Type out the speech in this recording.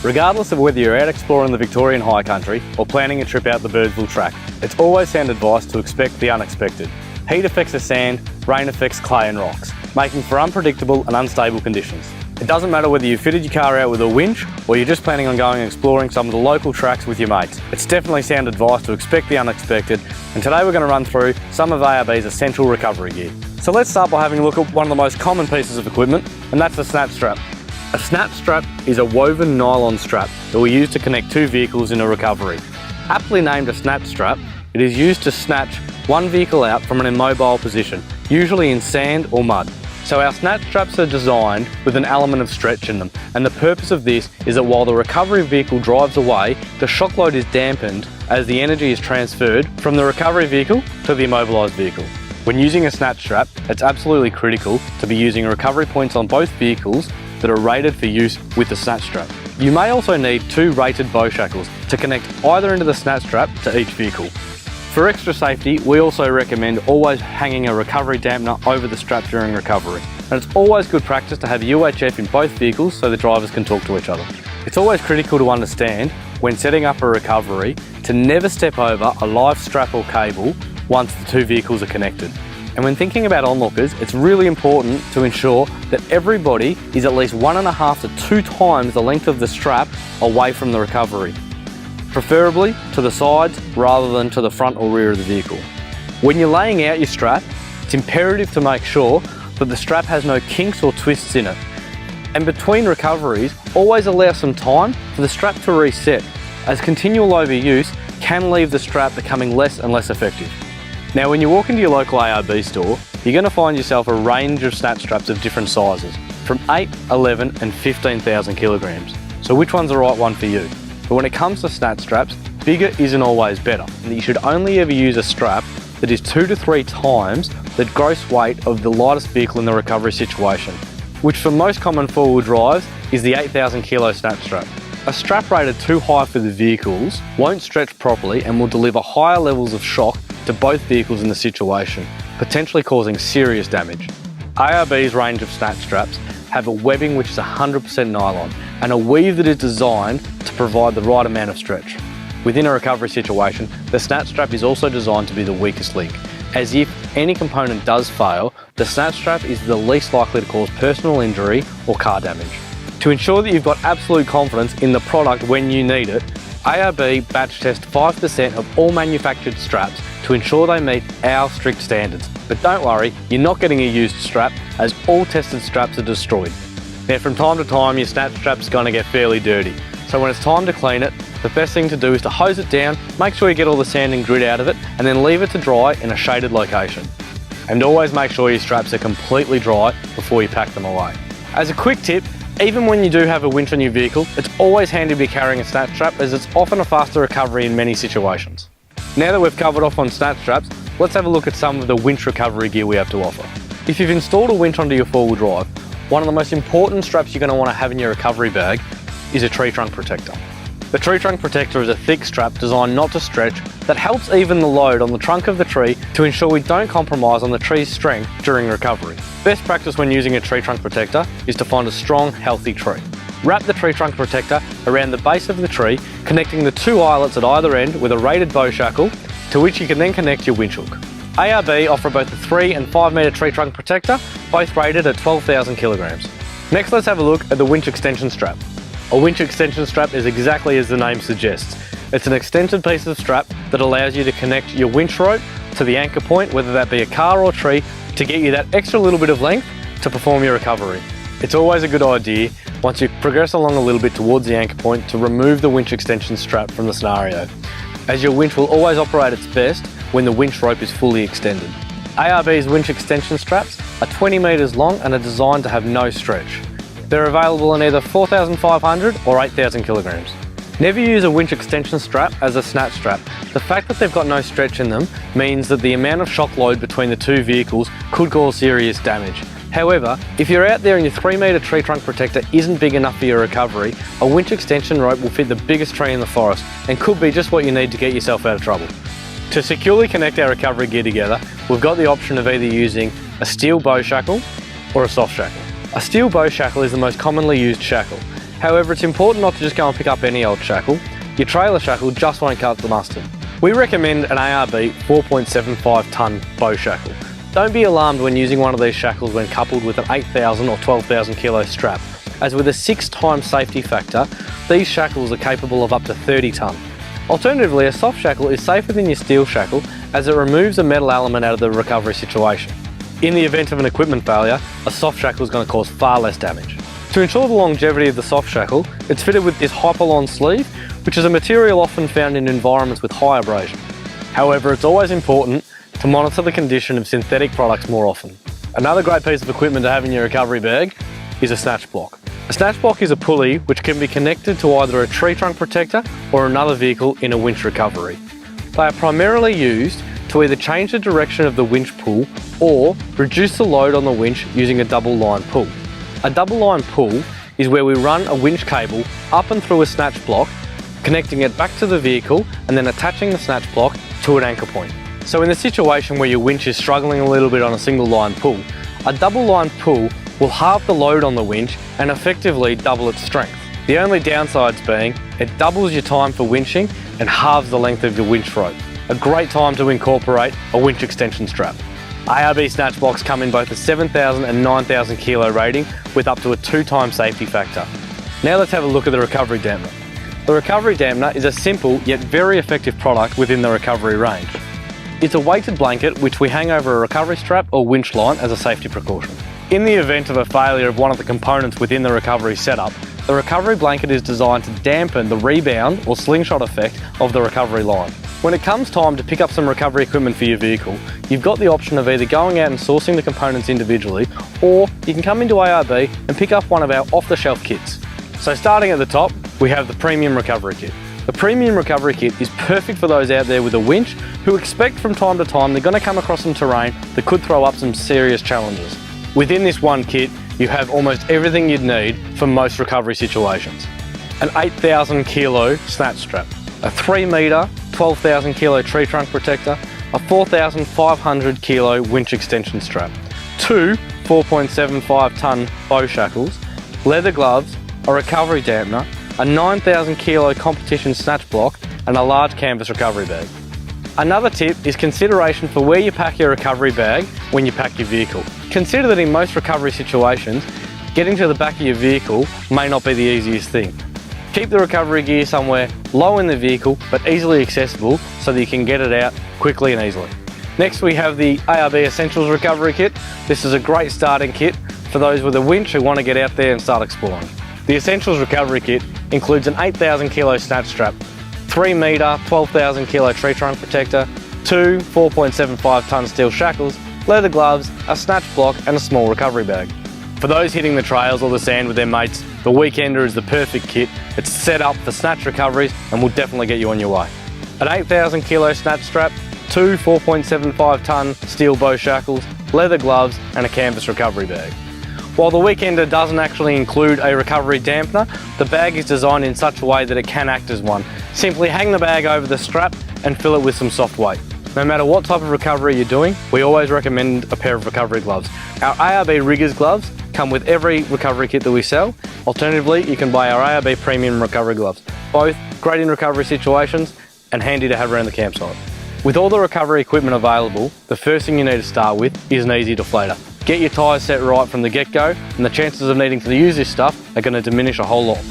Regardless of whether you're out exploring the Victorian high country or planning a trip out the Birdsville track, it's always sound advice to expect the unexpected. Heat affects the sand, rain affects clay and rocks, making for unpredictable and unstable conditions. It doesn't matter whether you fitted your car out with a winch or you're just planning on going and exploring some of the local tracks with your mates. It's definitely sound advice to expect the unexpected, and today we're going to run through some of ARB's essential recovery gear. So let's start by having a look at one of the most common pieces of equipment, and that's the snatch strap. A snatch strap is a woven nylon strap that we use to connect two vehicles in a recovery. Aptly named a snatch strap, it is used to snatch one vehicle out from an immobile position, usually in sand or mud. So our snatch straps are designed with an element of stretch in them, and the purpose of this is that while the recovery vehicle drives away, the shock load is dampened as the energy is transferred from the recovery vehicle to the immobilised vehicle. When using a snatch strap, it's absolutely critical to be using recovery points on both vehicles that are rated for use with the snatch strap. You may also need two rated bow shackles to connect either end of the snatch strap to each vehicle. For extra safety, we also recommend always hanging a recovery dampener over the strap during recovery. And it's always good practice to have UHF in both vehicles so the drivers can talk to each other. It's always critical to understand when setting up a recovery to never step over a live strap or cable once the two vehicles are connected. And when thinking about onlookers, it's really important to ensure that everybody is at least 1.5 to 2 times the length of the strap away from the recovery, preferably to the sides rather than to the front or rear of the vehicle. When you're laying out your strap, it's imperative to make sure that the strap has no kinks or twists in it. And between recoveries, always allow some time for the strap to reset, as continual overuse can leave the strap becoming less and less effective. Now, when you walk into your local ARB store, you're going to find yourself a range of snatch straps of different sizes, from 8, 11 and 15,000 kilograms. So which one's the right one for you? But when it comes to snatch straps, bigger isn't always better. And you should only ever use a strap that is 2 to 3 times the gross weight of the lightest vehicle in the recovery situation, which for most common four-wheel drives is the 8,000 kilo snatch strap. A strap rated too high for the vehicles won't stretch properly and will deliver higher levels of shock to both vehicles in the situation, potentially causing serious damage. ARB's range of snatch straps have a webbing which is 100% nylon and a weave that is designed to provide the right amount of stretch. Within a recovery situation, the snatch strap is also designed to be the weakest link, as if any component does fail, the snatch strap is the least likely to cause personal injury or car damage. To ensure that you've got absolute confidence in the product when you need it, ARB batch test 5% of all manufactured straps to ensure they meet our strict standards. But don't worry, you're not getting a used strap, as all tested straps are destroyed. Now, from time to time, your snatch strap's going to get fairly dirty. So when it's time to clean it, the best thing to do is to hose it down, make sure you get all the sand and grit out of it, and then leave it to dry in a shaded location. And always make sure your straps are completely dry before you pack them away. As a quick tip, even when you do have a winch on your vehicle, it's always handy to be carrying a snatch strap, as it's often a faster recovery in many situations. Now that we've covered off on snatch straps, let's have a look at some of the winch recovery gear we have to offer. If you've installed a winch onto your four-wheel drive, one of the most important straps you're going to want to have in your recovery bag is a tree trunk protector. The tree trunk protector is a thick strap designed not to stretch that helps even the load on the trunk of the tree to ensure we don't compromise on the tree's strength during recovery. Best practice when using a tree trunk protector is to find a strong, healthy tree. Wrap the tree trunk protector around the base of the tree, connecting the two eyelets at either end with a rated bow shackle, to which you can then connect your winch hook. ARB offer both a 3 and 5 metre tree trunk protector, both rated at 12,000 kilograms. Next, let's have a look at the winch extension strap. A winch extension strap is exactly as the name suggests. It's an extended piece of strap that allows you to connect your winch rope to the anchor point, whether that be a car or tree, to get you that extra little bit of length to perform your recovery. It's always a good idea, once you progress along a little bit towards the anchor point, to remove the winch extension strap from the scenario, as your winch will always operate its best when the winch rope is fully extended. ARB's winch extension straps are 20 metres long and are designed to have no stretch. They're available in either 4,500 or 8,000 kilograms. Never use a winch extension strap as a snatch strap. The fact that they've got no stretch in them means that the amount of shock load between the two vehicles could cause serious damage. However, if you're out there and your 3 metre tree trunk protector isn't big enough for your recovery, a winch extension rope will fit the biggest tree in the forest and could be just what you need to get yourself out of trouble. To securely connect our recovery gear together, we've got the option of either using a steel bow shackle, or a soft shackle. A steel bow shackle is the most commonly used shackle. However, it's important not to just go and pick up any old shackle. Your trailer shackle just won't cut the mustard. We recommend an ARB 4.75 tonne bow shackle. Don't be alarmed when using one of these shackles when coupled with an 8,000 or 12,000 kilo strap, as with a 6 times safety factor, these shackles are capable of up to 30 tonne. Alternatively, a soft shackle is safer than your steel shackle as it removes a metal element out of the recovery situation. In the event of an equipment failure, a soft shackle is going to cause far less damage. To ensure the longevity of the soft shackle, it's fitted with this Hyperlon sleeve, which is a material often found in environments with high abrasion. However, it's always important to monitor the condition of synthetic products more often. Another great piece of equipment to have in your recovery bag is a snatch block. A snatch block is a pulley which can be connected to either a tree trunk protector or another vehicle in a winch recovery. They are primarily used to either change the direction of the winch pull or reduce the load on the winch using a double line pull. A double line pull is where we run a winch cable up and through a snatch block, connecting it back to the vehicle and then attaching the snatch block to an anchor point. So in the situation where your winch is struggling a little bit on a single line pull, a double line pull will halve the load on the winch and effectively double its strength. The only downsides being it doubles your time for winching and halves the length of your winch rope. A great time to incorporate a winch extension strap. ARB snatch blocks come in both a 7,000 and 9,000 kilo rating with up to a 2 times safety factor. Now let's have a look at the recovery dampener. The recovery dampener is a simple yet very effective product within the recovery range. It's a weighted blanket which we hang over a recovery strap or winch line as a safety precaution. In the event of a failure of one of the components within the recovery setup, the recovery blanket is designed to dampen the rebound or slingshot effect of the recovery line. When it comes time to pick up some recovery equipment for your vehicle, you've got the option of either going out and sourcing the components individually, or you can come into ARB and pick up one of our off-the-shelf kits. So starting at the top, we have the Premium Recovery Kit. The Premium Recovery Kit is perfect for those out there with a winch who expect from time to time they're going to come across some terrain that could throw up some serious challenges. Within this one kit, you have almost everything you'd need for most recovery situations. An 8,000 kilo snatch strap, a 3 metre, 12,000 kilo tree trunk protector, a 4,500 kilo winch extension strap, 2 4.75 tonne bow shackles, leather gloves, a recovery dampener, a 9,000 kilo competition snatch block, and a large canvas recovery bag. Another tip is consideration for where you pack your recovery bag when you pack your vehicle. Consider that in most recovery situations, getting to the back of your vehicle may not be the easiest thing. Keep the recovery gear somewhere low in the vehicle but easily accessible so that you can get it out quickly and easily. Next we have the ARB Essentials Recovery Kit. This is a great starting kit for those with a winch who want to get out there and start exploring. The Essentials Recovery Kit includes an 8,000 kilo snatch strap, 3 metre, 12,000 kilo tree trunk protector, 2 4.75 tonne steel shackles, leather gloves, a snatch block and a small recovery bag. For those hitting the trails or the sand with their mates, the Weekender is the perfect kit. It's set up for snatch recoveries and will definitely get you on your way. An 8,000 kilo snatch strap, 2 4.75 tonne steel bow shackles, leather gloves and a canvas recovery bag. While the Weekender doesn't actually include a recovery dampener, the bag is designed in such a way that it can act as one. Simply hang the bag over the strap and fill it with some soft weight. No matter what type of recovery you're doing, we always recommend a pair of recovery gloves. Our ARB Riggers gloves come with every recovery kit that we sell. Alternatively, you can buy our ARB Premium Recovery Gloves. Both great in recovery situations and handy to have around the campsite. With all the recovery equipment available, the first thing you need to start with is an easy deflator. Get your tyres set right from the get-go and the chances of needing to use this stuff are going to diminish a whole lot.